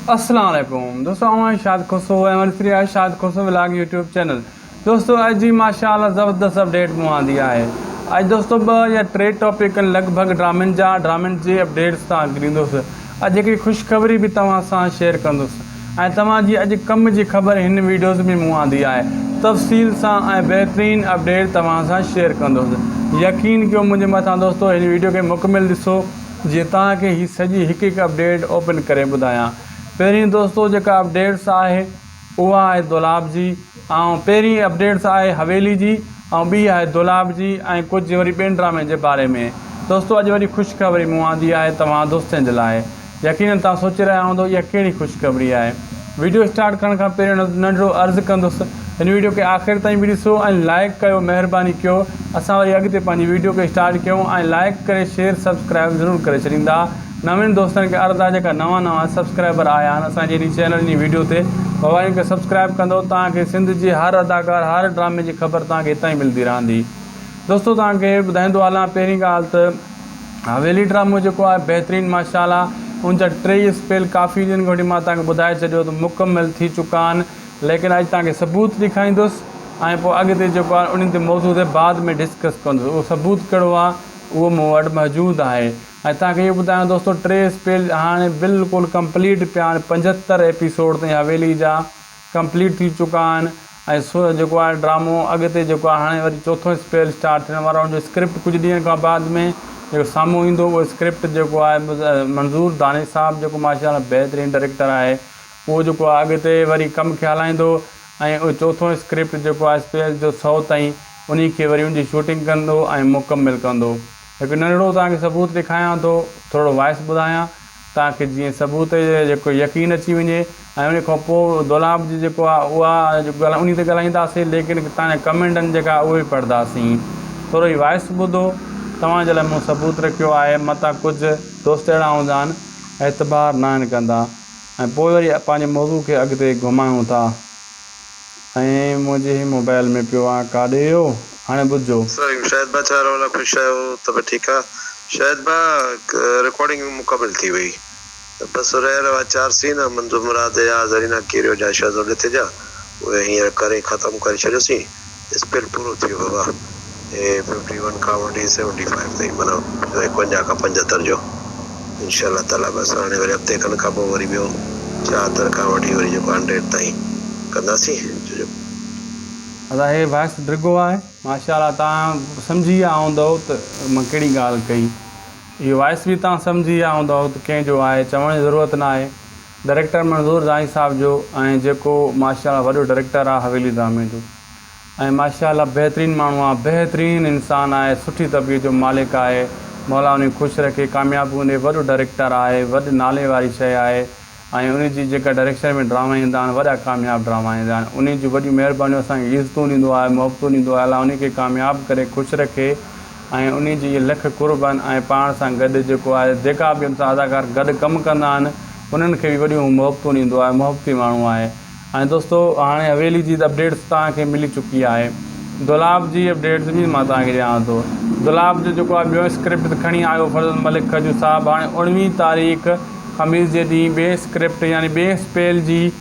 अस्सलाम वालेकुम दोस्तों, मैं शाद खुशो एमरफ्री आहे शाद खुशो व्लॉग यूट्यूब चैनल। दोस्तों अॼु जी माशाअल्लाह ज़बरदस्त अपडेट मूं आंदी आहे। अॼु दोस्तों 2 या 3 टॉपिक लॻभॻि ड्रामनि जी अपडेट्स तव्हां ॾींदुसि। अॼु हिकिड़ी ख़ुशख़बरी बि तव्हां सां शेयर कंदुसि ऐं तव्हांजी अॼु कम जी ख़बर हिन वीडियोज़ में मूं आंदी आहे। तफ़सील सां ऐं बहितरीन अपडेट तव्हां सां शेयर कंदुसि। यकीन कयो मुंहिंजे मथां दोस्तों, हिन वीडियो खे मुकमिल ॾिसो जीअं तव्हांखे हीअ सॼी हिकु अपडेट ओपन करे ॿुधायां। पहिरीं दोस्तों जेका अपडेट्स आहे उहा आहे दुलाब जी, ऐं पहिरीं अपडेट्स आहे हवेली जी, ऐं ॿी आहे दुलाब जी ऐं कुझु वरी ॿियनि ड्रामे जे बारे में। दोस्तों अॼु वरी ख़ुशख़बरी मूं आंदी आहे तव्हां दोस्तनि जे लाइ। यकीन तव्हां सोचे रहिया हूंदो इहा कहिड़ी ख़ुशख़बरी आहे। वीडियो स्टार्ट करण खां पहिरियों नंढिड़ो अर्ज़ु कंदुसि, हिन वीडियो खे आख़िर ताईं बि ॾिसो ऐं लाइक कयो, महिरबानी कयो। असां वरी अॻिते पंहिंजी वीडियो खे स्टार्ट कयूं ऐं लाइक करे शेयर सब्सक्राइब ज़रूरु करे छॾींदा। नवनि दोस्तनि खे अर्ज़ु आहे जेका नवां सब्सक्राइबर आया आहिनि असांजे हिन चैनल जी वीडियो ते, मोबाइल खे सब्सक्राइब कंदो तव्हांखे सिंध जे हर अदाकार हर ड्रामे जी ख़बर तव्हांखे हितां ई मिलंदी रहंदी। दोस्तों तव्हांखे ॿुधाईंदो हलां, पहिरीं ॻाल्हि त हवेली ड्रामो जेको आहे बहितरीनु माशाअल्लाह उन जा 3 स्पेल काफ़ी ॾींहंनि खां वठी मां तव्हांखे ॿुधाए छॾियो त मुकमल थी चुका आहिनि, लेकिन अॼु तव्हांखे सबूत ॾेखारींदुसि ऐं पोइ अॻिते जेको आहे उन्हनि ते मौज़ू ते बाद में डिस्कस कंदुसि। उहो सबूत कहिड़ो आहे उहो मूं वटि मौजूदु आहे। ऐं तव्हांखे इहो ॿुधायां दोस्तों, 3 स्पेल हाणे बिल्कुलु कंप्लीट पिया आहिनि। 75 एपिसोड ताईं हवेली जा कंप्लीट थी चुका आहिनि ऐं जेको आहे ड्रामो अॻिते जेको आहे हाणे वरी 4थो स्पेल स्टार्ट थियण वारो। हुनजो स्क्रिप्ट कुझु ॾींहंनि खां बाद में जेको साम्हूं ईंदो उहो स्क्रिप्ट जेको आहे मंज़ूर दानिश साहब जेको माशाअल्लाह बहितरीनु डायरेक्टर आहे, उहो जेको आहे अॻिते वरी कम खे हलाईंदो ऐं उहो 4थो स्क्रिप्ट जेको आहे स्पेल जो 100 ताईं उन खे वरी उनजी शूटिंग कंदो ऐं मुकमिल कंदो। हिकु नंढिड़ो तव्हांखे सबूत ॾेखारियां थो, थोरो वॉइस ॿुधायां तव्हांखे जीअं सबूत जेको यकीन अची वञे। ऐं उन खां पोइ दुलाब जी जेको आहे उहा उन ते ॻाल्हाईंदासीं, लेकिन तव्हांजे कमेंटनि जेका उहे बि पढ़ंदासीं। थोरो ई वॉइस ॿुधो, तव्हांजे लाइ मूं सबूत रखियो आहे। मथां कुझु दोस्त अहिड़ा हूंदा आहिनि एतबार न आहिनि कंदा ऐं पोइ वरी पंहिंजे मौज़ू खे अॻिते घुमायूं था। ऐं मुंहिंजे मोबाइल में पियो आहे काॾे वियो, हाणे ॿुधिजो। शायद बा चार वाला खुश आयो तब ठीक है। शायद बा रिकॉर्डिंग मुकम्मल थी वई, बस रह रहा 4 सीन मंजू मुराद या जरीना किरियो जा शहज़ादे थे जा वो हींअर करे ख़त्म करे छॾियोसीं। स्पेल पूरो थियो बाबा। 51 खां वठी 75 ताईं माना 51 खां 75 जो इंशाअल्लाह ताला। बस हाणे वरी हफ़्ते खनि खां पोइ वरी ॿियो 74 खां वठी वरी जेको 100 ताईं कंदासीं। अदा हे वॉइस डिघो आहे माशाअल्लाह, तव्हां सम्झी विया हूंदव त मां कहिड़ी ॻाल्हि कई। इहो वॉइस बि तव्हां सम्झी विया हूंदव त कंहिंजो आहे, चवण जी ज़रूरत न आहे। डायरेक्टर मंज़ूर दानिश साहब जो ऐं जेको माशाअल्लाह वॾो डायरेक्टर आहे हवेली ड्रामे जो ऐं माशाअल्लाह बहितरीनु माण्हू आहे, बहितरीनु इंसानु आहे, सुठी तबियत जो मालिक आहे। मौला उन ख़ुशि रखे, कामयाबु हुजे। वॾो डायरेक्टर आहे, वॾे नाले वारी शइ आहे ऐं उनजी जेका डायरेक्शन में ड्रामा ईंदा आहिनि वॾा कामयाबु ड्रामा ईंदा आहिनि। उन जी वॾियूं महिरबानियूं असांखे इज़तूं ॾींदो आहे, मुहबतूं ॾींदो आहे। अलाह उन खे कामयाबु करे ख़ुशि रखे ऐं उन जी इहे लख कुर्बन ऐं पाण सां गॾु जेको आहे जेका बि हुन सां अदाकार गॾु कमु कंदा आहिनि उन्हनि खे बि वॾियूं मुहबतूं ॾींदो आहे, मुहबती माण्हू आहे। ऐं दोस्तो हाणे हवेली जी अपडेट्स तव्हांखे मिली चुकी आहे। दुलाब जी अपडेट्स बि मां तव्हांखे ॾियां थो। दुलाब जो जेको आहे ॿियो स्क्रिप्ट खणी आयो फज़ल मलिक खजू साहब। हाणे 19 तारीख़ ख़मीस जे ॾींहुं ॿिए स्क्रिप्ट यानी ॿिए स्पेल जी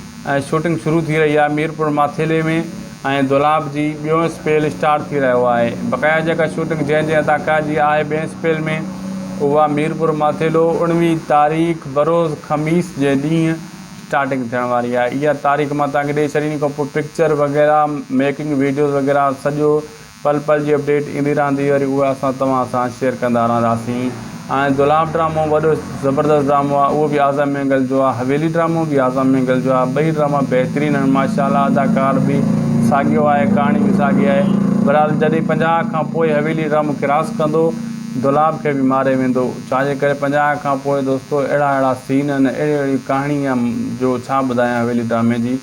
शूटिंग शुरू थी रही आहे मीरपुर माथेले में ऐं दुलाब जी ॿियों स्पेल स्टार्ट थी रहियो आहे। बक़ाया जेका शूटिंग जंहिं अदाकार जी आहे ॿिए स्पेल में उहा मीरपुर माथेलो 19 तारीख़ बरोज़ ख़मीस जे ॾींहुं स्टार्टिंग थियण वारी आहे। इहा तारीख़ मां तव्हांखे ॾेई छॾींदी, खां पोइ पिक्चर वग़ैरह मेकिंग वीडियोज़ वग़ैरह सॼो पल जी अपडेट ईंदी रहंदी, वरी उहा असां तव्हां सां शेयर कंदा रहंदासीं। ऐं दुलाब ड्रामो वॾो ज़बरदस्त ड्रामो आहे, उहो बि आज़म मेंगल जो आहे। हवेली ड्रामो बि आज़म मेंगल जो आहे। ॿई ड्रामा बहितरीनु आहिनि माशाअल्लाह। अदाकार बि साॻियो आहे, कहाणी बि साॻी आहे। बहरहाल जॾहिं 50 खां पोइ हवेली ड्रामो क्रॉस कंदो दुलाब खे बि मारे वेंदो। छाजे करे 50 खां पोइ दोस्तो अहिड़ा सीन आहिनि, अहिड़ी कहाणी आहे जो छा ॿुधायां हवेली ड्रामे जी,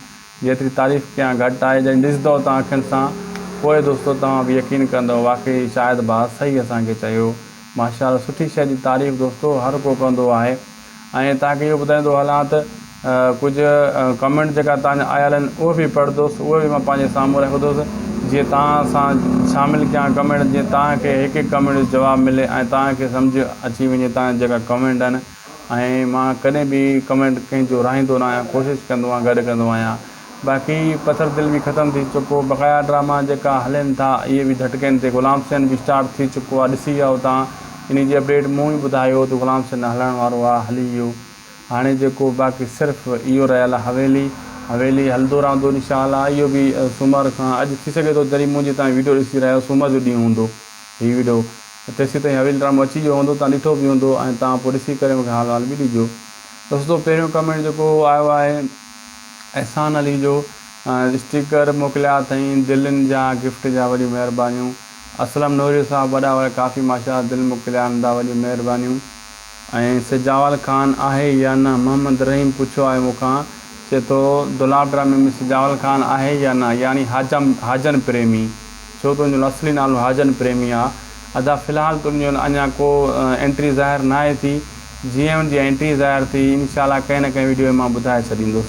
जेतिरी तारीफ़ कयां घटि आहे। जॾहिं ॾिसंदव तव्हां अखियुनि सां पोइ दोस्तो तव्हां बि यकीन कंदव वाक़ई शायदि भाउ सही असांखे चयो। माशाअल्लाह सुठी शइ जी तारीफ़ दोस्तो हर को कंदो आहे। ऐं तव्हांखे इहो ॿुधाईंदो हलां त कुझु कमेंट जेका तव्हांजा आयल आहिनि उहे बि पढ़ंदुसि, उहे बि मां पंहिंजे साम्हूं रखंदुसि जीअं तव्हां सां शामिलु कयां कमेंट, जीअं तव्हांखे हिकु कमेंट जो जवाबु मिले ऐं तव्हांखे सम्झ अची वञे तव्हांजा जेका कमेंट आहिनि ऐं मां कॾहिं बि कमेंट कंहिंजो राहींदो न आहियां, कोशिशि कंदो आहियां, गॾु कंदो आहियां। बाक़ी पत्थर दिल बि ख़तमु थी चुको, बक़ाया ड्रामा जेका हलनि था इहे बि झटकनि ते। ग़ुलाम हुसैन बि स्टार्ट थी चुको आहे, ॾिसी विया तव्हां, इन जी अपडेट मूं ई ॿुधायो त ग़ुलाम हुसैन हलण वारो आहे, हली वियो। हाणे जेको बाक़ी सिर्फ़ु इहो रहियल आहे हवेली हलंदो रहंदो इंशाअल्लाह। इहो बि सूमर खां अॼु थी सघे थो जॾहिं मुंहिंजी तव्हां वीडियो ॾिसी रहिया आहियो सूमर जो ॾींहुं हूंदो हीअ वीडियो, तेसीं ताईं हवेली ड्रामो अची वियो हूंदो, तव्हां ॾिठो बि हूंदो ऐं तव्हां पोइ ॾिसी करे मूंखे हाल बि ॾिजो। दोस्तो पहिरियों कमेंट जेको आयो आहे अहसान अली जो, स्टिकर मोकिलिया अथई दिलनि जा गिफ्ट जा, वॾियूं महिरबानियूं। असलम नूरी साहब वॾा काफ़ी माशा दिलि मोकिलिया आहिनि, वॾियूं महिरबानियूं। ऐं सिजावल ख़ान आहे या न, मोहम्मद रहीम पुछियो आहे मूंखां, चए थो दुलाब ड्रामे में सिजावल ख़ान आहे या न, यानी हाजन प्रेमी, छो त तुंहिंजो असली नालो हाजन प्रेमी आहे। अदा फ़िलहालु तुंहिंजो अञा को एंट्री ज़ाहिर न आहे थी, जीअं हुनजी एंट्री ज़ाहिर थी इंशाअल्लाह कंहिं न कंहिं वीडियो में मां ॿुधाए छॾींदुसि।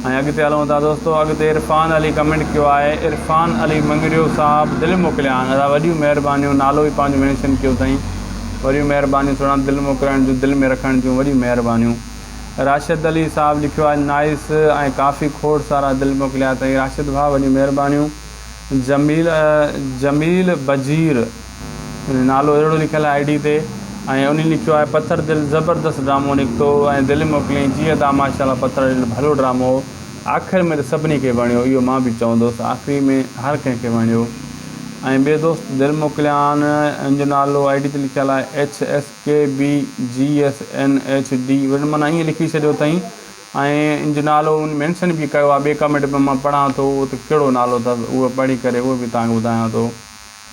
ऐं अॻिते हलूं था दोस्तो, अॻिते इरफ़ान अली कमेंट कयो आहे, इरफ़ान अली मंगरियो साहब दिलि मोकिलिया आहिनि, अदा वॾियूं महिरबानियूं, नालो ई पंहिंजो मेंशन कयो अथई, वॾियूं महिरबानियूं, थोरा दिलि मोकिलण जूं, दिलि में रखण जूं वॾियूं महिरबानियूं। राशिद अली साहब लिखियो आहे नाइस, ऐं काफ़ी खोड़ सारा दिलि मोकिलिया अथई, राशिद भाउ वॾियूं महिरबानियूं। जमील बजीर नालो अहिड़ो लिखियलु आहे ID ते, ऐं उन लिखियो आहे पत्थर दिलि ज़बरदस्त ड्रामो निकितो, ऐं दिलि मोकिलियईं जीअं त माशाअल्लाह पत्थर दिलि भलो ड्रामो हो, आख़िर में त सभिनी खे वणियो, इहो मां बि चवंदुसि, आख़िरी में हर कंहिंखे वणियो। ऐं ॿिए दोस्त दिलि मोकिलिया आहिनि, हिनजो नालो ID ते लिखियलु आहे HSKBGSNHD, माना ईअं लिखी छॾियो अथई, ऐं हिनजो नालो मेंशन बि कयो आहे ॿिए कमेंट में, मां पढ़ां थो त कहिड़ो नालो अथसि, उहो पढ़ी करे उहो बि तव्हांखे ॿुधायां थो।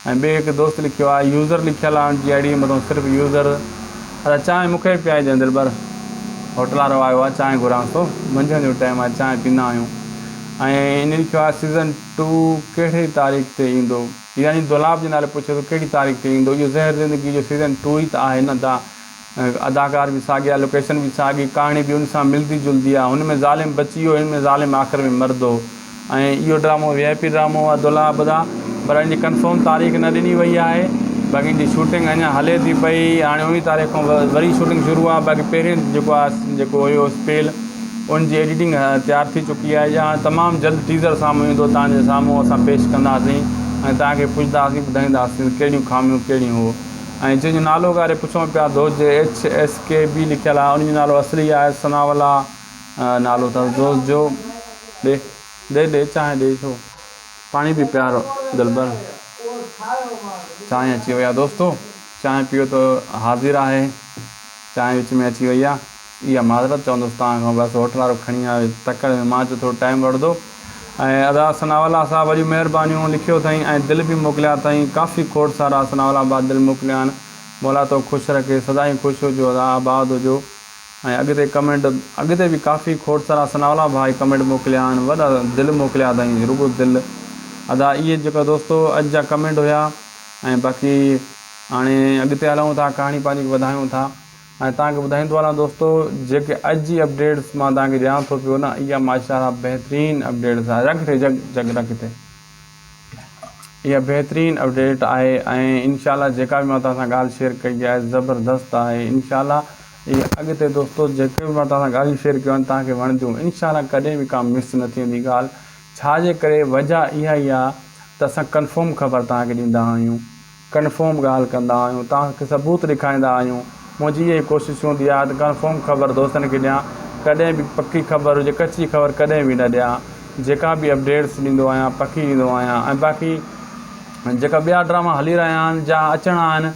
ऐं ॿिए हिकु दोस्त लिखियो आहे यूज़र लिखियलु आहे हुनजी ID मथां सिर्फ़ु यूज़र। अदा चांहि मूंखे पीआइजांइ दिलबर, होटल वारो आयो आहे, चांहि घुरां थो, मंझंदि जो टाइम आहे, चांहि पीअंदा आहियूं। ऐं इन लिखियो आहे सीज़न 2 कहिड़ी तारीख़ ते ईंदो, यानी दुलाब जे नाले पुछे थो कहिड़ी तारीख़ ते ईंदो। इहो ज़हर ज़िंदगी जो सीज़न 2 ई त आहे न, अदाकार बि साॻिया, लोकेशन बि साॻी, कहाणी बि उन सां मिलंदी जुलंदी आहे, हुन में ज़ालिम बची वियो, हिन में ज़ालिम आख़िर में मरदो। ऐं इहो ड्रामो VIP ड्रामो आहे दुलाब दा, पर हिनजी कंफर्म तारीख़ न ॾिनी वई आहे, बाक़ी हिनजी शूटिंग अञा हले थी पई, हाणे 19 तारीख़ खां वरी शूटिंग शुरू आहे। बाक़ी पहिरियों जेको हुयो स्पेल उनजी एडिटिंग तयारु थी चुकी आहे, या तमामु जल्द टीज़र साम्हूं ईंदो, तव्हांजे साम्हूं असां पेश कंदासीं ऐं तव्हांखे पुछंदासीं, ॿुधाईंदासीं कहिड़ियूं खामियूं कहिड़ियूं हो। ऐं जंहिंजो नालो ॻारे पुछूं पिया दोस्त जे HSKB लिखियलु आहे, उनजो नालो असली आहे सनावला नालो अथसि दोस्त जो। ॾे चांहि ॾे, छो पाणी बि प्यारो दिलबर, चांहि अची वई आहे दोस्तो, चांहि पियो त हाज़िर आहे, चांहि विच में अची वई आहे, इहा माज़रत चवंदुसि तव्हांखां, बसि होटल वारो खणी आयो तकड़ि में, मां चयो थोरो टाइम वठंदो। ऐं अदा सनावला साहब वॾियूं महिरबानियूं लिखियो अथई, ऐं दिलि बि मोकिलिया अथई, काफ़ी खोड़ सारा सनावलाबाद दिलि मोकिलिया आहिनि, मौला तो ख़ुशि रखे, सदाईं ख़ुशि हुजो, अदा आबाद हुजो। ऐं अॻिते कमेंट अॻिते बि काफ़ी खोड़ सारा सनावला भाई कमेंट मोकिलिया आहिनि, वॾा दिलि मोकिलिया अथई, रुगो दिलि। अदा इहे जेका दोस्तो अॼु जा कमेंट हुया, ऐं बाक़ी हाणे अॻिते हलूं था, कहाणी पंहिंजी वधायूं था, ऐं तव्हांखे ॿुधाईंदो हलां दोस्तो, जेके अॼु जी अपडेट्स मां तव्हांखे ॾियां थो पियो न, इहा माशाअल्लाह बहितरीनु अपडेट्स आहे, रखिते इहा बहितरीनु अपडेट आहे, ऐं इंशाअल्लाह जेका बि मां तव्हां सां ॻाल्हि शेयर कई आहे ज़बरदस्त आहे। इंशाअल्लाह इहा अॻिते दोस्तो जेके बि मां तव्हां सां ॻाल्हियूं शेयर कयूं आहिनि तव्हांखे वणंदियूं, इंशाअल्लाह कॾहिं बि का मिस न थींदी ॻाल्हि, छाजे करे वजह इहा ई आहे त असां कंफर्म ख़बर तव्हांखे ॾींदा आहियूं, कंफर्म ॻाल्हि कंदा आहियूं, तव्हांखे सबूत ॾेखारींदा आहियूं। मुंहिंजी इहा कोशिशि हूंदी आहे त कंफर्म ख़बर दोस्तनि खे ॾियां, कॾहिं बि पकी ख़बर हुजे, कची ख़बर कॾहिं बि न ॾियां, जेका बि अपडेट्स ॾींदो आहियां पकी ॾींदो आहियां। ऐं बाक़ी जेका ॿिया ड्रामा हली रहिया आहिनि, जा अचणा आहिनि,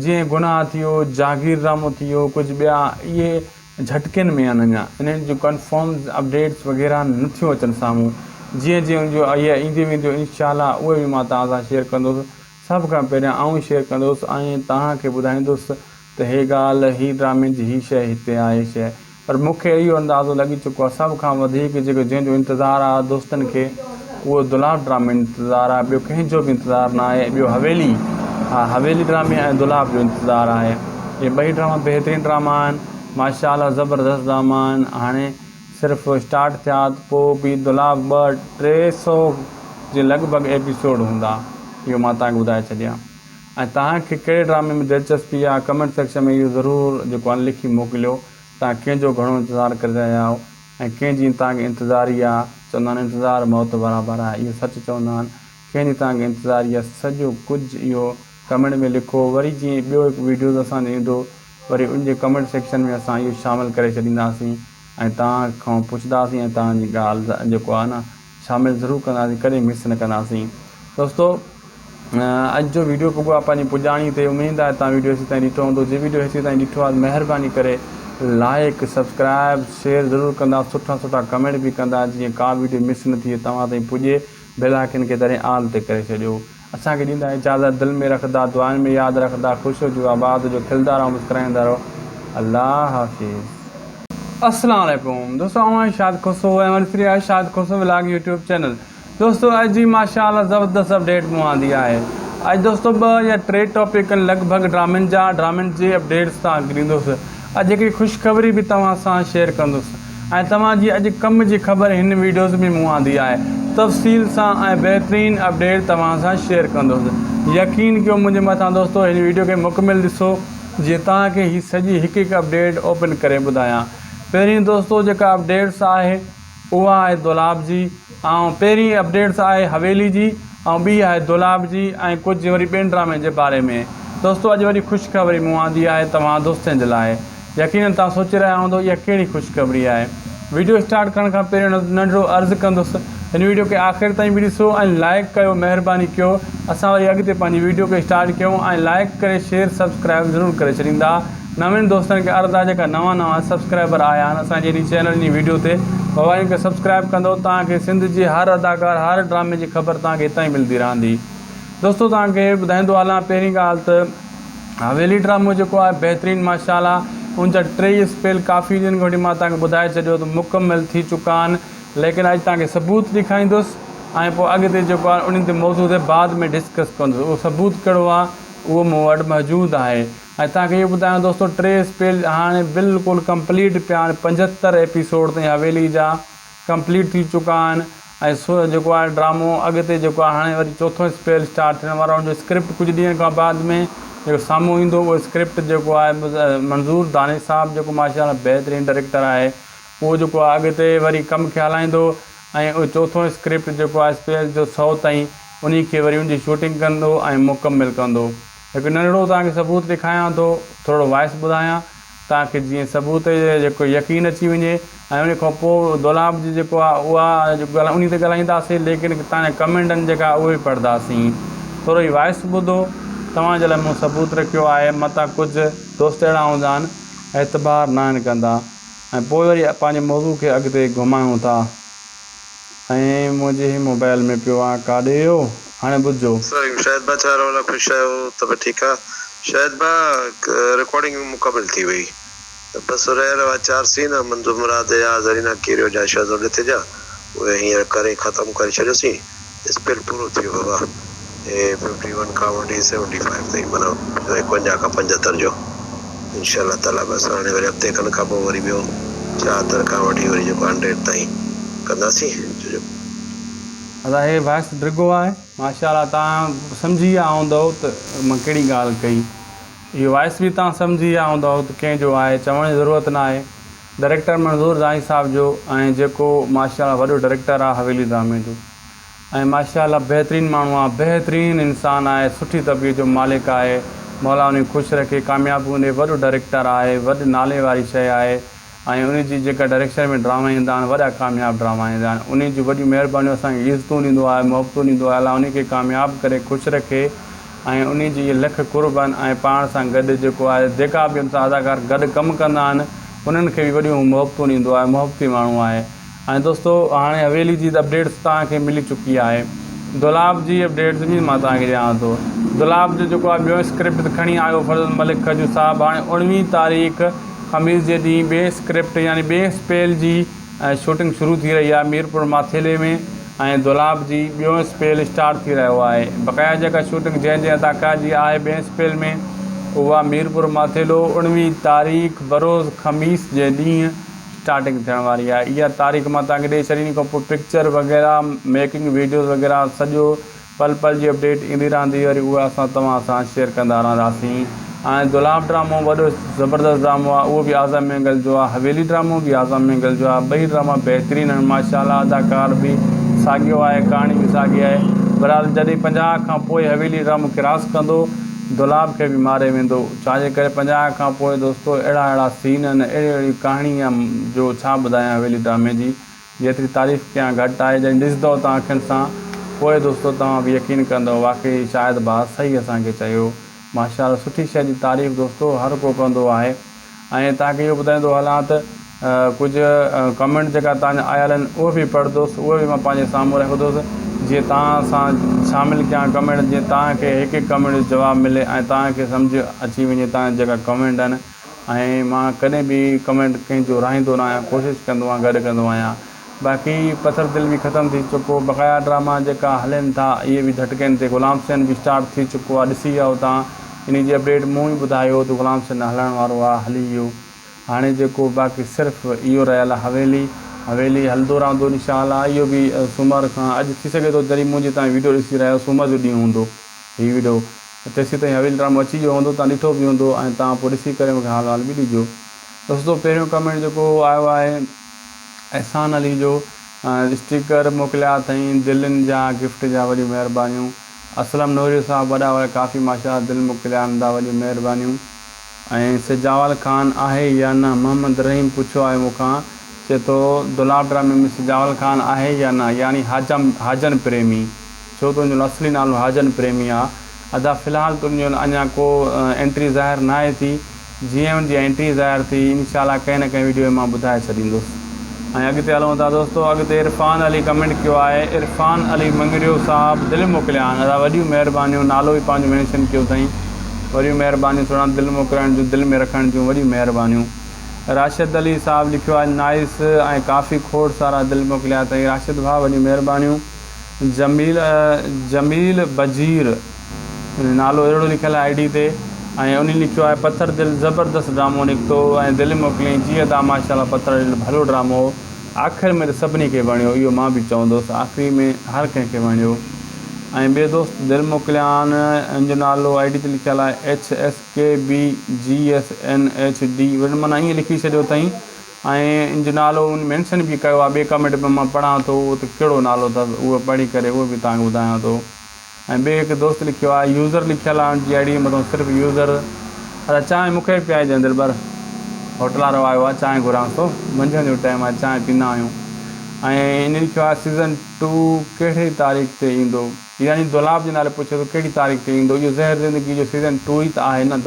जीअं गुनाह थी वियो, जागीर ड्रामो थी वियो, कुझु ॿिया, इहे झटकनि में आहिनि, अञा इन्हनि जूं कंफर्म अपडेट्स वग़ैरह नथियूं अचनि साम्हूं, जीअं जीअं उनजो इहे ईंदियूं वेंदियूं इंशाअल्लाह उहे बि मां तव्हां सां शेयर कंदुसि, सभ खां पहिरियां आऊं ई शेयर कंदुसि, ऐं तव्हांखे ॿुधाईंदुसि त हे ॻाल्हि ही ड्रामे जी ही शइ हिते आहे शइ। पर मूंखे इहो अंदाज़ो लॻी चुको आहे, सभ खां वधीक जेको जंहिंजो इंतज़ारु आहे दोस्तनि खे, उहो दुलाब ड्रामे इंतज़ारु आहे, ॿियो कंहिंजो बि इंतज़ारु न आहे। ॿियो हवेली, हा हवेली ड्रामे ऐं दुलाब जो इंतज़ारु आहे। इहे ॿई ड्रामा बहितरीनु ड्रामा आहिनि, माशाअल्लाह ज़बरदस्त ड्रामा आहिनि। हाणे सिर्फ़ु स्टार्ट थिया पोइ बि दुलाब 200-300 जे लॻभॻि एपिसोड हूंदा, इहो मां तव्हांखे ॿुधाए छॾियां। ऐं तव्हांखे कहिड़े ड्रामे में दिलचस्पी आहे, कमेंट सेक्शन में इहो ज़रूरु जेको आहे लिखी मोकिलियो, तव्हां कंहिंजो घणो इंतज़ारु करे रहिया आहियो ऐं कंहिंजी तव्हांखे इंतज़ारी आहे। चवंदा आहिनि इंतज़ारु मौत बराबरि आहे, इहो सच चवंदा आहिनि। कंहिंजी तव्हांखे इंतज़ारी आहे सॼो कुझु इहो कमेंट में लिखो। वरी जीअं ॿियो हिकु वीडियो असांजो ईंदो, वरी उनजे कमेंट सेक्शन में असां इहो शामिलु करे छॾींदासीं ऐं तव्हां खां पुछंदासीं ऐं तव्हांजी ॻाल्हि जेको आहे न शामिलु ज़रूरु कंदासीं, कॾहिं मिस न कंदासीं। दोस्तो अॼु जो वीडियो कबो आहे पंहिंजी पुॼाणी ते। उमेदु आहे तव्हां वीडियो हेसि ताईं ॾिठो हूंदो। जे वीडियो हेसि ताईं ॾिठो आहे महिरबानी करे लाइक सब्सक्राइब शेयर ज़रूरु कंदा, सुठा सुठा कमेंट बि कंदा जीअं का वीडियो मिस न थिए, तव्हां ताईं पुॼे। बेल आइकन खे दरे आल ते करे छॾियो। असांखे ॾींदा इजाज़त, दिलि में रखंदा, दुआनि में यादि रखंदा, ख़ुशि जो आबाद जो, खिलंदा रहो, मुस्कुराईंदा रहो। अल्लाह हाफ़िज़। अस्सलाम वालेकुम दोस्तों, आऊं शाद खोसो ऐं वरी आहे शाद खोसो व्लॉग यूट्यूब चैनल। दोस्तों अॼु जी माशाअल्लाह ज़बरदस्त अपडेट मूं आंदी आहे। अॼु दोस्तों 2 या 3 टॉपिक लॻभॻि ड्रामनि जे अपडेट्स तव्हांखे ॾींदुसि। अॼु हिकिड़ी ख़ुशख़बरी बि तव्हां सां शेयर कंदुसि ऐं तव्हांजी अॼु कम जी ख़बर हिन वीडियोज़ में मूं आंदी आहे। तफ़सील सां ऐं बहितरीन अपडेट तव्हां सां शेयर कंदुसि। यकीन कयो मुंहिंजे मथां दोस्तो, हिन वीडियो खे मुकमिल ॾिसो जीअं तव्हांखे हीअ सॼी हिकु हिकु अपडेट ओपन करे ॿुधायां। पहिरीं दोस्तो जेका अपडेट्स आहे उहा आहे दुलाब जी, ऐं पहिरीं अपडेट्स आहे हवेली जी, ऐं ॿी आहे दुलाब जी ऐं कुझु वरी ॿियनि ड्रामे जे बारे में। दोस्तो अॼु वरी ख़ुशख़बरी मूं आंदी आहे तव्हां दोस्तनि जे लाइ। यकीननि तव्हां सोचे रहिया हूंदो इहा कहिड़ी ख़ुशख़बरी आहे। वीडियो स्टार्ट करण खां पहिरियों नंढिड़ो अर्ज़ु कंदुसि, हिन वीडियो खे आख़िर ताईं बि ॾिसो ऐं लाइक कयो, महिरबानी कयो। असां वरी अॻिते पंहिंजी वीडियो खे स्टार्ट कयूं ऐं लाइक करे शेयर सब्सक्राइब ज़रूरु करे छॾींदा। नवनि दोस्तनि खे अर्ज़ु आहे जेका नवां सब्सक्राइबर आया आहिनि असांजे इन चैनल जी वीडियो ते, मोबाइल खे सब्सक्राइब कंदो, तव्हांखे सिंध जी हर अदाकार हर ड्रामे जी ख़बर तव्हांखे हितां ई मिलंदी रहंदी। दोस्तो तव्हांखे ॿुधाईंदो हलां, पहिरीं ॻाल्हि त हवेली ड्रामो जेको आहे बहितरीनु माशाअल्लाह, उन जा 3 स्पेल काफ़ी ॾींहंनि खां वठी मां तव्हांखे ॿुधाए छॾियो त मुकमल थी चुका आहिनि। लेकिन अॼु तव्हांखे सबूत ॾेखारींदुसि ऐं पोइ अॻिते जेको आहे उन्हनि ते मौज़ूअ ते बाद में डिस्कस कंदुसि। उहो सबूत कहिड़ो आहे उहो मूं वटि मौजूदु आहे। ऐं तव्हांखे इहो ॿुधायां दोस्तो, 3 स्पेल हाणे बिल्कुलु कंप्लीट पिया आहिनि। 75 एपिसोड ताईं हवेली जा कंप्लीट थी चुका आहिनि ऐं जेको आहे ड्रामो अॻिते जेको आहे हाणे वरी 4थों स्पेल स्टार्ट थियण वारो। उनजो स्क्रिप्ट कुझु ॾींहंनि खां बाद में जेको साम्हूं ईंदो, उहो स्क्रिप्ट जेको आहे मंज़ूर दानिश साहब जेको माशाअल्लाह बहितरीनु डायरेक्टर आहे, उहो जेको आहे अॻिते वरी कमु खे हलाईंदो ऐं उहो 4थों स्क्रिप्ट जेको आहे स्पेल जो 100 ताईं उन खे वरी उनजी शूटिंग कंदो ऐं मुकमिल कंदो। हिकु नंढिड़ो तव्हांखे सबूत ॾेखारियां थो, थोरो वॉइस ॿुधायां तव्हांखे जीअं सबूत जेको यकीन अची वञे। ऐं उन खां पोइ दुलाब जी जेको आहे उहा उन ते ॻाल्हाईंदासीं, लेकिन तव्हांजे कमेंटनि जेका उहे बि पढ़ंदासीं। थोरो ई वॉइस ॿुधो, तव्हांजे लाइ मूं सबूत रखियो आहे। मथां कुझु दोस्त अहिड़ा हूंदा आहिनि एतबार न आहिनि कंदा ऐं पोइ वरी पंहिंजे मौज़ू खे अॻिते घुमायूं था। ऐं मुंहिंजे ई मोबाइल में पियो आहे काॾे वियो, हाणे ॿुधिजो। शायद बा चार वाला ख़ुशि आहियो त ठीकु आहे। शायद बा रिकॉर्डिंग मुकमिल थी वई, बसि रहियल हुआ 4 सीन। मंजू मुराद या ज़रीना कीरियो जा शहज़ोद ॾिठे जा उहे हींअर करे ख़तमु करे छॾियोसीं। स्पेल पूरो थी वियो बाबा। 51 खां वठी 75 ताईं, माना 51 खां 75 जो इंशाअल्लाह ताला। बसि हाणे वरी हफ़्ते खनि खां पोइ वरी ॿियो 74 खां वठी वरी जेको 100 ताईं कंदासीं। अदा हे वॉइस डिघो आहे माशाअल्लाह, तव्हां सम्झी विया हूंदव त मां कहिड़ी ॻाल्हि कई। इहो वॉइस बि तव्हां सम्झी विया हूंदव त कंहिंजो आहे, चवण जी ज़रूरत न आहे। डायरेक्टर मंज़ूर दानिश साहब जो ऐं जेको माशाअल्लाह वॾो डायरेक्टर आहे हवेली ड्रामे जो, ऐं माशाअल्लाह बहितरीनु माण्हू आहे, बहितरीनु इंसानु आहे, सुठी तबियत जो मालिक आहे। मौला उन ख़ुशि रखे, कामयाबु हुन वॾो डायरेक्टर आहे, वॾे नाले वारी शइ आहे। ऐं उनजी जेका डायरेक्शन में ड्रामा ईंदा आहिनि वॾा कामयाबु ड्रामा ईंदा आहिनि। उन जी वॾियूं महिरबानियूं असांखे इज़तूं ॾींदो आहे, मुहबतूं ॾींदो आहे। अलाह उन खे कामयाबु करे ख़ुशि रखे ऐं उन जी इहे लख कुर्बान ऐं पाण सां गॾु जेको आहे जेका बि हुन सां अदाकार गॾु कमु कंदा आहिनि उन्हनि खे बि वॾियूं मुहबतूं ॾींदो आहे, मुहबती माण्हू आहे। ऐं दोस्तो हाणे हवेली जी अपडेट्स तव्हांखे मिली चुकी आहे। दुलाब जी अपडेट्स बि मां तव्हांखे ॾियां थो। दुलाब जो जेको आहे ॿियो स्क्रिप्ट खणी आयो फज़ल मलिक खजू साहब। हाणे 19 तारीख़ ख़मीस जे ॾींहुं ॿिए स्क्रिप्ट यानी ॿिए स्पेल जी शूटिंग शुरू थी रही आहे मीरपुर माथेले में। ऐं दुलाब जी ॿियों स्पेल स्टार्ट थी रहियो आहे। बक़ाया जेका शूटिंग जंहिं अदाकार जी आहे ॿिए स्पेल में उहा मीरपुर माथेलो 19 तारीख़ बरोज़ ख़मीस जे ॾींहुं स्टार्टिंग थियण वारी आहे। इहा तारीख़ मां तव्हांखे ॾेई छॾींदी, खां पोइ पिक्चर वग़ैरह मेकिंग वीडियोज़ वग़ैरह सॼो पल पल जी अपडेट ईंदी रहंदी, वरी उहा असां तव्हां सां शेयर कंदा रहंदासीं। ऐं दुलाब ड्रामो वॾो ज़बरदस्त ड्रामो आहे, उहो बि आज़म मैंगल जो आहे। हवेली ड्रामो बि आज़म मैंगल जो आहे। ॿई ड्रामा बहितरीनु आहिनि माशाल्लाह। अदाकार बि साॻियो आहे, कहाणी बि साॻी आहे। बहरहाल जॾहिं 50 खां पोइ हवेली ड्रामो क्रॉस कंदो दुलाब खे बि मारे वेंदो। छाजे करे 50 खां पोइ दोस्तो अहिड़ा सीन आहिनि, अहिड़ी कहाणी आहे जो छा ॿुधायां हवेली ड्रामे जी, जेतिरी तारीफ़ कयां घटि आहे। जॾहिं ॾिसंदव तव्हां अखियुनि सां पोइ दोस्तो तव्हां बि यकीन कंदव वाक़ई शायदि भाउ सही असांखे चयो। माशाल्लाह सुठी शइ जी तारीफ़ दोस्तो हर को कंदो आहे। ऐं तव्हांखे इहो ॿुधाईंदो हलां त कुझु कमेंट जेका तव्हांजा आयल आहिनि उहे बि पढ़ंदुसि, उहे बि मां पंहिंजे साम्हूं रखंदुसि जीअं तव्हां सां शामिलु कयां कमेंट, जीअं तव्हांखे हिकु हिकु कमेंट जो जवाबु मिले ऐं तव्हांखे सम्झ अची वञे तव्हांजा जेका कमेंट आहिनि। ऐं मां कॾहिं बि कमेंट कंहिंजो राहींदो न आहियां, कोशिशि कंदो आहियां गॾु कंदो आहियां। बाक़ी पथर दिल बि ख़तमु थी चुको, बक़ाया ड्रामा जेका हलनि था इहे बि झटकनि ते। ग़ुलाम हुसैन बि स्टार्ट थी चुको आहे, ॾिसी वियो तव्हां, इन जी अपडेट मूं ई ॿुधायो त ग़ुलाम हुसैन हलण वारो आहे, हली वियो। हाणे जेको बाक़ी सिर्फ़ु इहो रहियल आहे हवेली हलंदो रहंदो इंशाअल्लाह। इहो बि सूमर खां अॼु थी सघे थो जॾहिं मुंहिंजी तव्हां वीडियो ॾिसी रहियो सूमर जो ॾींहुं हूंदो हीअ वीडियो, तेसि ताईं हवेली ड्रामो अची वियो हूंदो, तव्हां ॾिठो बि हूंदो ऐं तव्हां पोइ ॾिसी करे मूंखे हाल बि ॾिजो। दोस्तो पहिरियों कमेंट जेको आयो आहे अहसान अली जो, स्टिकर मोकिलिया अथई दिलनि जा गिफ्ट जा, वॾियूं महिरबानियूं। असलम नूरी साहब वॾा काफ़ी माशा दिलि मोकिलिया आहिनि, वॾियूं महिरबानियूं। ऐं सिजावल ख़ान आहे या न, मोहम्मद रहीम पुछियो आहे मूंखां, चए थो दुलाब ड्रामे में सिजावल ख़ान आहे या न, यानी हाजन प्रेमी। छो तुंहिंजो असली नालो हाजन प्रेमी आहे। अदा फ़िलहालु तुंहिंजो अञा को एंट्री ज़ाहिर न आहे थी, जीअं हुनजी एंट्री ज़ाहिर थी इंशाअल्लाह कंहिं न कंहिं वीडियो में मां ॿुधाए छॾींदुसि। ऐं अॻिते हलूं था दोस्तो, अॻिते इरफ़ान अली कमेंट कयो आहे। इरफ़ान अली मंगरियो साहब दिलि मोकिलिया आहिनि, अदा वॾियूं महिरबानियूं, नालो ई पंहिंजो मेंशन कयो अथई, वॾियूं महिरबानियूं, थोरा दिलि मोकिलण जूं, दिलि में रखण जूं वॾियूं महिरबानियूं। राशिद अली साहब लिखियो आहे नाइस ऐं काफ़ी खोड़ सारा दिलि मोकिलिया अथई, राशिद भाउ वॾियूं महिरबानियूं। जमील बजीर नालो अहिड़ो लिखियलु आहे आईडी ते, ऐं उन लिखियो आहे पथर दिलि ज़बरदस्त ड्रामो निकितो ऐं दिलि मोकिलियईं जीअं त माशाल्लाह पथर दिलि भलो ड्रामो हो, आख़िर में त सभिनी खे वणियो, इहो मां बि चवंदुसि, आख़िरी में हर कंहिंखे वणियो। ऐं ॿिए दोस्त दिलि मोकिलिया आहिनि, हिनजो नालो आईडी ते लिखियलु आहे HSKBGSNHD, माना ईअं लिखी छॾियो अथई ऐं हिनजो नालो मेंशन बि कयो आहे। ॿिए कमेंट में मां पढ़ां थो उहो त कहिड़ो नालो अथसि, उहो पढ़ी करे उहो बि तव्हांखे ॿुधायां थो। ऐं ॿिए हिकु दोस्त लिखियो आहे यूज़र लिखियलु आहे हुनजी आईडी मथां सिर्फ़ु यूज़र। अदा चांहि मूंखे पीआरिजांइ दिलबर, होटल वारो आयो आहे, चांहि घुरांसि थो, मंझंदि जो टाइम आहे, चांहि पीअंदा आहियूं। ऐं इन लिखियो आहे सीज़न 2 कहिड़ी तारीख़ ते ईंदो, यानी दुलाब जे नाले पुछे थो कहिड़ी तारीख़ ते ईंदो। इहो ज़हर ज़िंदगी जो सीज़न 2 ई त आहे न,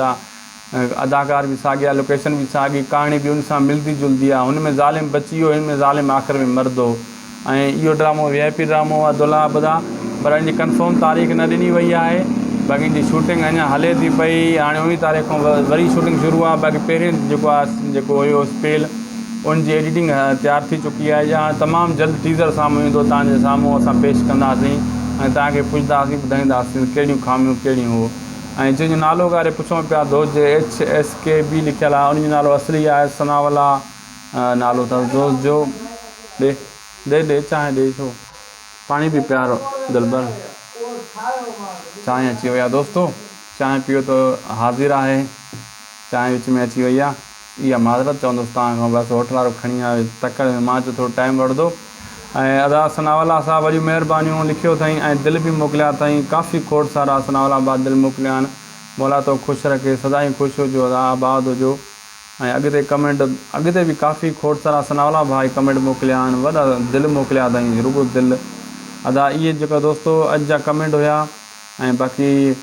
अदाकार बि साॻी आहे, लोकेशन बि साॻी, कहाणी बि हुन सां मिलंदी जुलंदी आहे। हुन में ज़ालिम बची वियो, हिन में ज़ालिम आख़िर में मरंदो। ऐं इहो ड्रामो VIP ड्रामो आहे दुलाब दा, पर हिनजी कंफर्म तारीख़ न ॾिनी वई आहे। बाक़ी हिनजी शूटिंग अञा हले थी पई, हाणे 19 तारीख़ खां वरी शूटिंग शुरू आहे। बाक़ी पहिरियों जेको हुयो स्पेल उनजी एडिटिंग तयारु थी चुकी आहे, या तमामु जल्द टीज़र साम्हूं ईंदो, तव्हांजे साम्हूं असां पेश कंदासीं ऐं तव्हांखे पुछंदासीं, ॿुधाईंदासीं कहिड़ियूं खामियूं कहिड़ियूं हो। ऐं जंहिंजो नालो करे पुछूं पिया दोस्त जे HSKB लिखियलु आहे, उनजो नालो असली आहे सनावला नालो अथसि दोस्त जो। ॾे चांहि ॾे, छो पाणी बि प्यारो दिलबर, चांहि अची वई आहे दोस्तो, चांहि पीओ त हाज़िर आहे, चांहि विच में अची वई आहे। इहा माज़रत चवंदुसि तव्हांखां, बसि होटल वारो खणी आयो तकड़ि में, मां चयो थोरो टाइम वठंदो। ऐं अदा सनावला साहब वॾियूं महिरबानियूं लिखियो अथई ऐं दिलि बि मोकिलिया अथई, काफ़ी खोड़ सारा सनावला बाद दिलि मोकिलिया आहिनि। मौला तो ख़ुशि रखे, सदाईं ख़ुशि हुजो, अदा आबाद हुजो। ऐं अॻिते कमेंट अॻिते बि काफ़ी खोड़ सारा सनावला भाई कमेंट मोकिलिया आहिनि, वॾा दिलि मोकिलिया अथई, रुगो दिलि। अदा इहे जेका दोस्तो अॼु जा कमेंट हुया। ऐं बाक़ी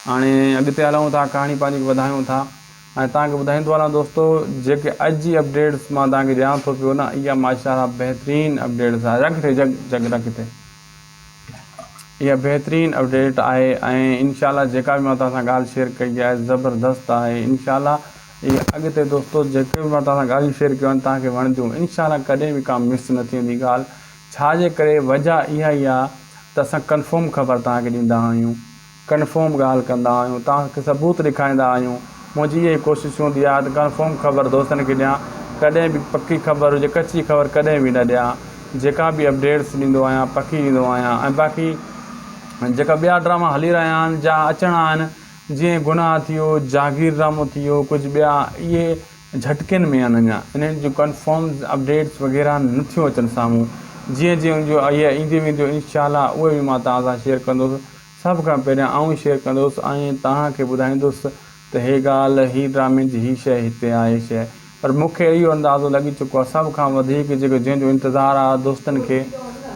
हाणे अॻिते हलूं था, कहाणी पंहिंजी वधायूं था ऐं तव्हांखे ॿुधाईंदो हलां दोस्तो, जेके अॼु जी अपडेट्स मां तव्हांखे ॾियां थो पियो न, इहा माशाल्लाह बहितरीनु अपडेट्स आहे। रखिते इहा बहितरीनु अपडेट आहे ऐं इंशाअल्लाह जेका बि मां तव्हां सां ॻाल्हि शेयर कई आहे ज़बरदस्त आहे। इंशाअल्लाह इहा अॻिते दोस्तो जेके बि मां तव्हां सां ॻाल्हियूं शेयर कयूं आहिनि तव्हांखे वणंदियूं, इंशाअल्लाह कॾहिं बि का मिस न थींदी ॻाल्हि। छाजे करे वजह इहा ई आहे त असां कंफर्म ख़बर तव्हांखे ॾींदा आहियूं, कंफर्म ॻाल्हि कंदा आहियूं, तव्हांखे सबूत ॾेखारींदा आहियूं। मुंहिंजी इहा ई कोशिशि हूंदी आहे त कंफर्म ख़बर दोस्तनि खे ॾियां, कॾहिं बि पकी ख़बर हुजे, कची ख़बर कॾहिं बि न ॾियां। जेका बि अपडेट्स ॾींदो आहियां पकी ॾींदो आहियां। ऐं बाक़ी जेका ॿिया ड्रामा हली रहिया आहिनि, जा अचणा आहिनि, जीअं गुनाह थियो, जागीरनामो थियो, कुझु ॿिया इहे झटकनि में आहिनि। अञा इन्हनि जूं कंफर्म अपडेट्स वग़ैरह नथियूं अचनि साम्हूं। जीअं जीअं जो इहे ईंदियूं वेंदियूं इंशाअल्लाह उहे बि मां तव्हां सां शेयर कंदुसि। सभ खां पहिरियां आऊं शेयर कंदुसि ऐं तव्हांखे ॿुधाईंदुसि त हे ॻाल्हि ही ड्रामे जी ही शइ हिते आहे शइ। पर मूंखे इहो अंदाज़ो लॻी चुको आहे सभ खां वधीक जेको जंहिंजो इंतज़ारु आहे दोस्तनि खे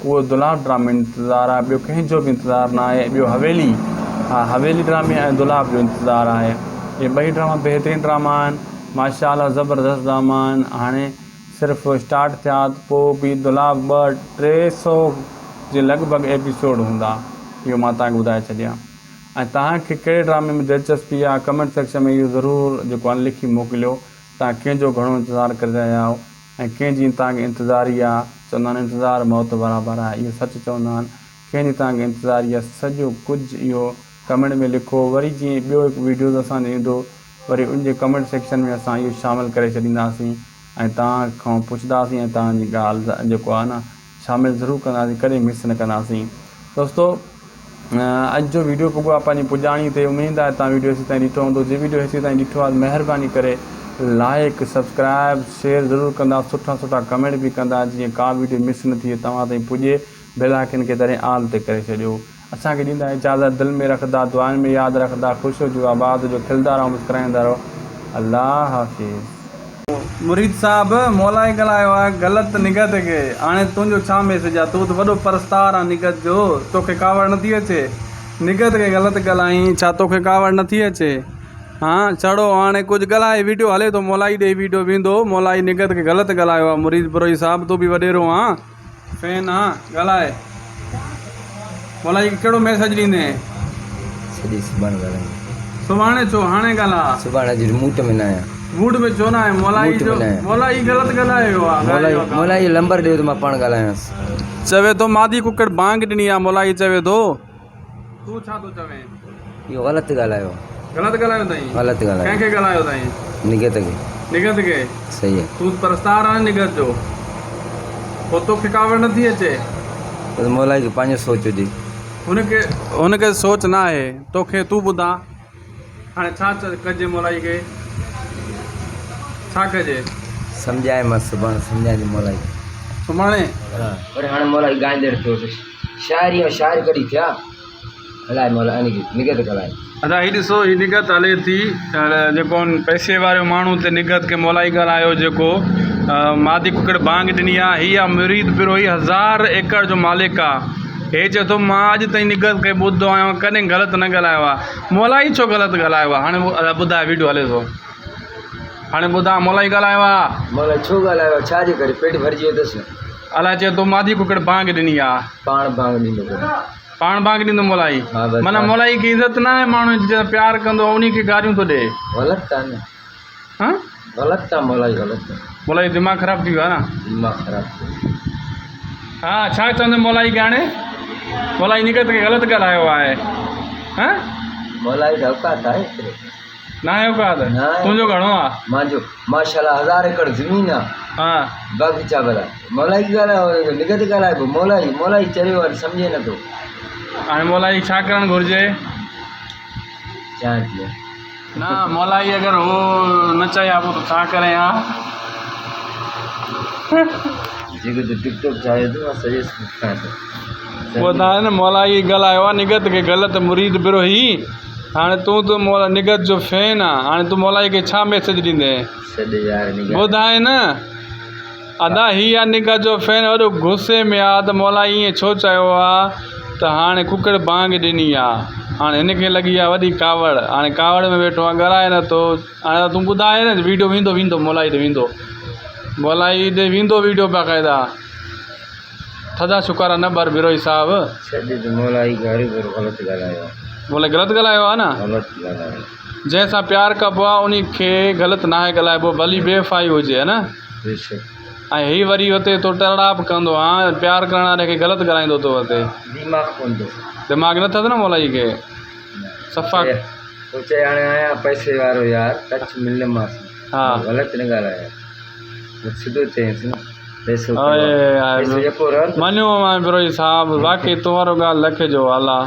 उहो दुलाब ड्रामे इंतज़ारु आहे, ॿियो कंहिंजो बि इंतज़ारु न आहे। ॿियो हवेली, हा हवेली ड्रामे ऐं दुलाब जो इंतज़ारु आहे। इहे ॿई ड्रामा बहितरीनु ड्रामा आहिनि, माशाअल्लाह ज़बरदस्त ड्रामा आहिनि। हाणे सिर्फ़ु स्टार्ट थिया पोइ बि दुलाब 200-300 जे लॻभॻि एपिसोड हूंदा, इहो मां तव्हांखे ॿुधाए छॾियां। ऐं तव्हांखे कहिड़े ड्रामे में दिलचस्पी आहे कमेंट सेक्शन में इहो ज़रूरु जेको आहे लिखी मोकिलियो। तव्हां कंहिंजो घणो इंतज़ारु करे रहिया आहियो ऐं कंहिंजी तव्हांखे इंतज़ारी आहे। चवंदा आहिनि इंतज़ारु मौत बराबरि आहे, इहो सच चवंदा आहिनि। कंहिंजी तव्हांखे इंतज़ारी आहे सॼो कुझु इहो कमेंट में लिखो। वरी जीअं ॿियो हिकु वीडियोज़ असांजो ईंदो वरी उनजे कमेंट सेक्शन में असां इहो शामिलु करे छॾींदासीं ऐं तव्हां खां पुछंदासीं ऐं तव्हांजी ॻाल्हि जेको आहे न शामिलु ज़रूरु कंदासीं, कॾहिं मिस न कंदासीं। दोस्तो अॼु जो वीडियो पुॻो आहे पंहिंजी पुॼाणी ते। उमेदु आहे तव्हां वीडियो हेसि ताईं ॾिठो हूंदो। जे वीडियो हेसि ताईं ॾिठो आहे महिरबानी करे लाइक सब्सक्राइब शेयर ज़रूरु कंदा, सुठा सुठा कमेंट बि कंदा जीअं का वीडियो मिस न थिए तव्हां ताईं पुॼे। बेल आइकन खे तॾहिं आल ते करे छॾियो। असांखे ॾींदा इजाज़त, दिलि में रखंदा, दुआनि में यादि रखंदा, ख़ुशि जो आबाद जो खिलंदा रहो, मुस्कुराईंदा रहो। अल्लाह हाफ़िज़। मुरीद साहिबु मौलाई ॻाल्हायो आहे ग़लति निगत खे। हाणे तुंहिंजो छा मैसेज आहे? तूं त वॾो परस्तार आहे निगत जो, तोखे कावड़ नथी अचे? निगत खे ग़लति ॻाल्हाई, छा तोखे कावड़ नथी अचे? हा चढ़ो हाणे कुझु ॻाल्हाए, वीडियो हले थो मौलाई ॾे वीडियो वेंदो। मौलाई निगत खे ग़लति ॻाल्हायो आहे। मुरीद बुरोई साहिबु तूं बि वॾेरो हा, फैन हा, ॻाल्हाए। मौलाई खे कहिड़ो मैसेज ॾींदे? सुभाणे छो हाणे ॻाल्हाए? सुभाणे जी मूड में न आहियां। मूड में छो न आहे? मौलाई जो मौलाई ग़लति ॻाल्हायो आहे। मौलाई नंबर ॾियो त मां पाण ॻाल्हायांसि। चवे थो मादी कुकड़ बांग ॾिनी आहे। मौलाई चवे थो तूं छा थो चवे? इहो ग़लति ॻाल्हायो। ग़लति ॻाल्हायो अथई? ग़लति ॻाल्हायो। कंहिंखे ॻाल्हायो अथई? निगत खे। निगत खे? सही आहे। तूं परस्तार आहे निगत जो, पोइ तोखे कावड़ नथी अचे? त मौलाई खे पंहिंजो सोच हुजे। हुनखे सोच न आहे, तोखे तूं ॿुधा हाणे छा कजे? मौलाई खे छा कजे? सम्झाए मां सुभाणे सम्झाए मौलाई सुभाणे। पर हाणे मौलाई ॻाईंदड़ थियो शाइरी ऐं शाइर कॾहिं थिया हलाए मौलाई निगत ॻाल्हाए। अच्छा हीअ ॾिसो हीअ निगत हले थी जेको पैसे वारे माण्हू ते निगत खे मौलाई ॻाल्हायो जेको मादी कुकड़ बांग ॾिनी आहे। हीअ आहे मुरीद बिरोही 1000 एकड़ जो मालिक आहे। हे चए थो मां अॼु ताईं निगत खे ॿुधो आहियां, कॾहिं ग़लति न ॻाल्हायो आहे। मौलाई छो ग़लति ॻाल्हायो आहे? हाणे ॿुधाए, वीडियो हले थो हाणे ॿुधा। मौलाई ॻाल्हायो आहे? मौलाई छो ॻाल्हायो? छाजे करे? पेट भरिजी वियो अथसि। अलाए चए थो मादी कुकड़ बांग ॾिनी आहे। पाण बांग ॾींदो, पाण बांग ॾींदो मौलाई। हा बसि। माना मौलाई खे इज़त न आहे, माण्हू जंहिं प्यारु कंदो उन खे गारियूं थो ॾे। ग़लति आहे न। हा ग़लति आहे मौलाई, ग़लति आहे। मौलाई दिमाग़ ख़राबु थी वियो आहे न? दिमाग़ ख़राबु थी वियो। हा छा चवंदे मौलाई खे हाणे? मौलाई निगत खे ग़लति ॻाल्हायो आहे। हा मौलाई जो औकात आहे न आहे? औकात तुंहिंजो घणो आहे? मुंहिंजो माशाल्लाह 1000 एकड़ ज़मीन आहे। हा बाग़ीचा भला मौलाई ॻाल्हायो, निगत ॻाल्हाइबो। मौलाई चरियो आहे, सम्झे नथो। हाणे मौलाई छा करणु घुरिजे? छा थियो न मौलाई अगरि हो न चए हा पोइ त छा करे हा? जेको त टिकटॉक चाहे थो सजेस्ट उहो त आहे न। मौलाई ॻाल्हायो आहे निगत खे ग़लति मुरीद बिरोही। हाणे तूं त निगत जो फैन आहे, हाणे तूं मौलाई खे छा मैसेज ॾींदे? ॿुधाए न। अदा हीअ आहे निगत जो फैन, वॾो गुस्से में आहे त मौलाई ईअं छो चयो आहे त हाणे कुकड़ बांग ॾिनी आहे। हाणे हिनखे लॻी आहे वॾी कावड़, हाणे कावड़ में वेठो आहे, ॻाल्हाए नथो। हाणे तूं ॿुधाए न, वीडियो वेंदो मौलाई ते वेंदो, मौलाई ते वेंदो वीडियो बाक़ाइदा। थदा शुकारा न बर बिरोही साहिबु। मौलाई ग़लति ॻाल्हायो। मौलाई ग़लति ॻाल्हायो आहे न? ग़लति ॻाल्हायो। जंहिंसां प्यारु कबो आहे उन खे ग़लति नाहे ॻाल्हाइबो, भली बेफ़ाई हुजे, है न? ऐं हीअ वरी हुते तो टड़ाप कंदो आहे, प्यारु करण वारे खे ग़लति ॻाल्हाईंदो तो हुते। दिमाग़ कोन थो, दिमाग़ न अथसि न मौलाई खे सफ़ा। सोचे हाणे आहियां पैसे वारो यार, टच मिलंदोमांसि। हा ग़लति न ॻाल्हायो, सिधो चयईंसि न पैसो मञियो बिरोही साहिबु, वाक़ई तूं वारो ॻाल्हि लख जो अला।